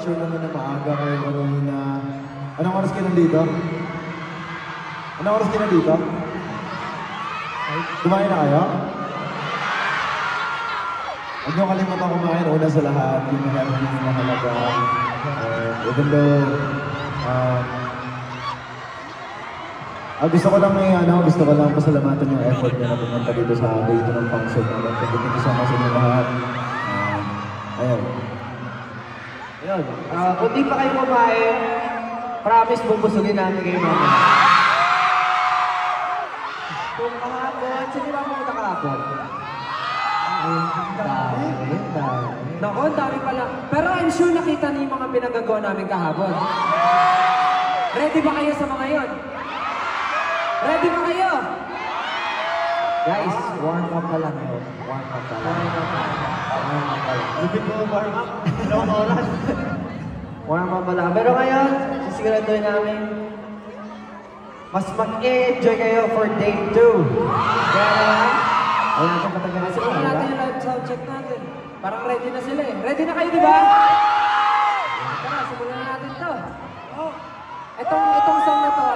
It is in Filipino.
sure naman na maaga kayo kanina. Anong oras kayo nandito? Anong oras kayo nandito? Kumain na kayo? Huwag niyo kalimutan kumain. Una sa lahat, yung mahalaga. Even though, gusto ko lang pasalamatan yung effort niya na pumunta dito sa dito ng function natin. Thank you so much sa inyo lahat. Ayun. Ayun. Kung di pa kayo kumain, promise bubusugin namin kayo mamaya. Kung kahapon, sige ba pumunta kahapon? Nako, ang dami pala. Pero I'm sure nakita niyo yung mga pinagagawa namin kahapon. Ready ba kayo sa mga yon? Ready ba kayo? Guys, warm up pa lang yun. Warm up pa lang. Lupit mo, warm up. Ilang oras. Warm up pa lang. Pero ngayon, sisiguraduhin namin, mas mag-enjoy kayo for day 2. Kaya naman, wala natin patagal na Simulan natin yung live sound check natin. Parang ready na sila eh. Ready na kayo, di ba?